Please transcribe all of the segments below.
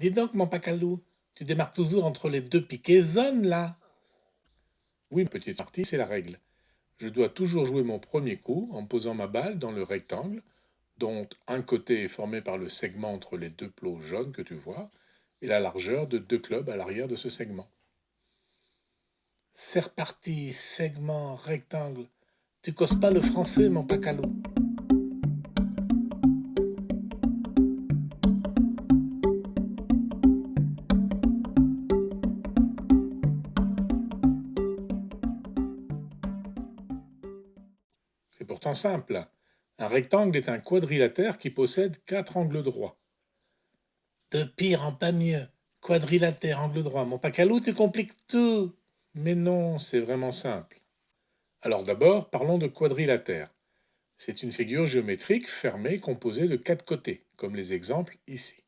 Dis donc, mon pacalou, tu démarres toujours entre les deux piquets zones, là. Oui, petite partie, c'est la règle. Je dois toujours jouer mon premier coup en posant ma balle dans le rectangle, dont un côté est formé par le segment entre les deux plots jaunes que tu vois, et la largeur de deux clubs à l'arrière de ce segment. C'est reparti, segment, rectangle. Tu causes pas le français, mon pacalou. C'est pourtant simple. Un rectangle est un quadrilatère qui possède quatre angles droits. De pire en pas mieux. Quadrilatère, angle droit. Mon pacalou, tu compliques tout. Mais non, c'est vraiment simple. Alors d'abord, parlons de quadrilatère. C'est une figure géométrique fermée composée de quatre côtés, comme les exemples ici.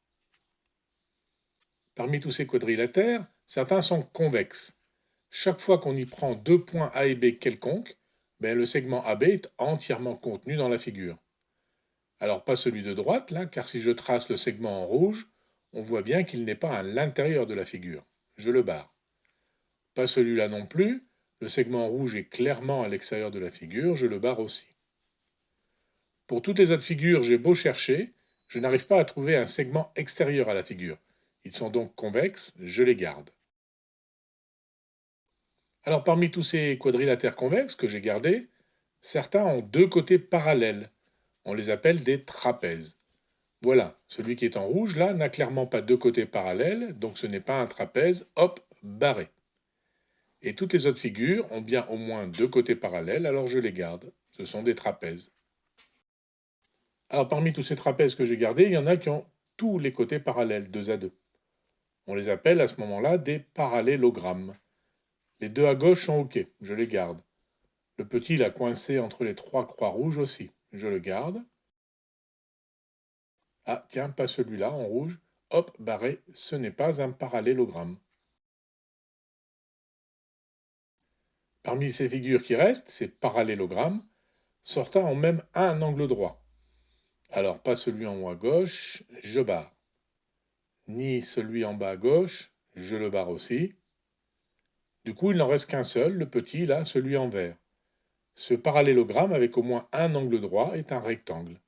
Parmi tous ces quadrilatères, certains sont convexes. Chaque fois qu'on y prend deux points A et B quelconques, le segment AB est entièrement contenu dans la figure. Alors pas celui de droite, là, car si je trace le segment en rouge, on voit bien qu'il n'est pas à l'intérieur de la figure. Je le barre. Pas celui-là non plus, le segment rouge est clairement à l'extérieur de la figure, je le barre aussi. Pour toutes les autres figures, j'ai beau chercher, je n'arrive pas à trouver un segment extérieur à la figure. Ils sont donc convexes, je les garde. Alors parmi tous ces quadrilatères convexes que j'ai gardés, certains ont deux côtés parallèles. On les appelle des trapèzes. Voilà, celui qui est en rouge là n'a clairement pas deux côtés parallèles, donc ce n'est pas un trapèze, hop, barré. Et toutes les autres figures ont bien au moins deux côtés parallèles, alors je les garde. Ce sont des trapèzes. Alors parmi tous ces trapèzes que j'ai gardés, il y en a qui ont tous les côtés parallèles, deux à deux. On les appelle à ce moment-là des parallélogrammes. Les deux à gauche sont OK, je les garde. Le petit, l'a coincé entre les trois croix rouges aussi, je le garde. Ah, tiens, pas celui-là, en rouge. Hop, barré, ce n'est pas un parallélogramme. Parmi ces figures qui restent, ces parallélogrammes, certains ont même un angle droit. Alors, pas celui en haut à gauche, je barre. Ni celui en bas à gauche, je le barre aussi. Du coup, il n'en reste qu'un seul, le petit, là, celui en vert. Ce parallélogramme avec au moins un angle droit est un rectangle.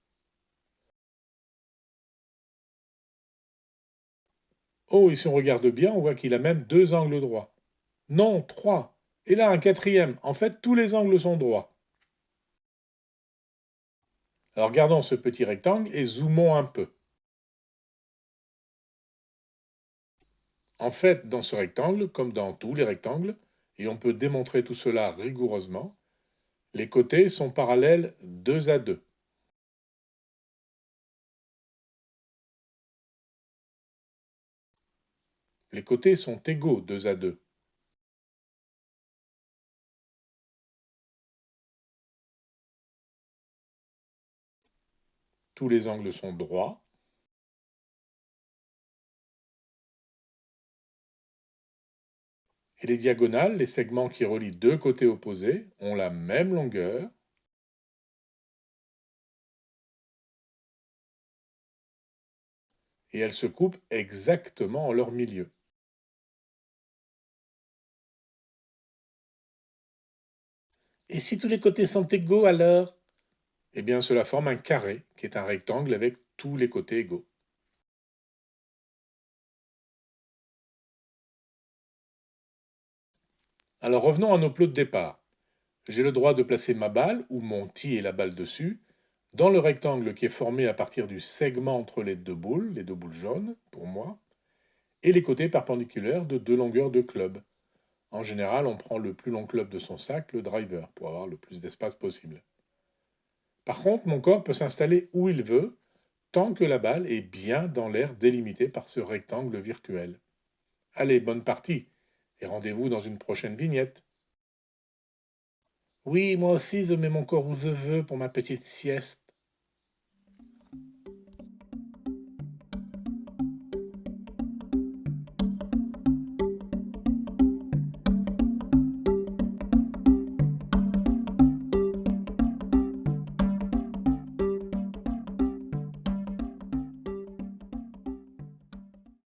Oh, et si on regarde bien, on voit qu'il a même deux angles droits. Non, trois. Et là, un quatrième. En fait, tous les angles sont droits. Alors, gardons ce petit rectangle et zoomons un peu. En fait, dans ce rectangle, comme dans tous les rectangles, et on peut démontrer tout cela rigoureusement, les côtés sont parallèles deux à deux. Les côtés sont égaux deux à deux. Tous les angles sont droits. Et les diagonales, les segments qui relient deux côtés opposés, ont la même longueur. Et elles se coupent exactement en leur milieu. Et si tous les côtés sont égaux, alors? Eh bien, cela forme un carré, qui est un rectangle avec tous les côtés égaux. Alors revenons à nos plots de départ. J'ai le droit de placer ma balle, ou mon tee et la balle dessus, dans le rectangle qui est formé à partir du segment entre les deux boules jaunes, pour moi, et les côtés perpendiculaires de deux longueurs de club. En général, on prend le plus long club de son sac, le driver, pour avoir le plus d'espace possible. Par contre, mon corps peut s'installer où il veut, tant que la balle est bien dans l'air délimité par ce rectangle virtuel. Allez, bonne partie, et rendez-vous dans une prochaine vignette. Oui, moi aussi, je mets mon corps où je veux pour ma petite sieste.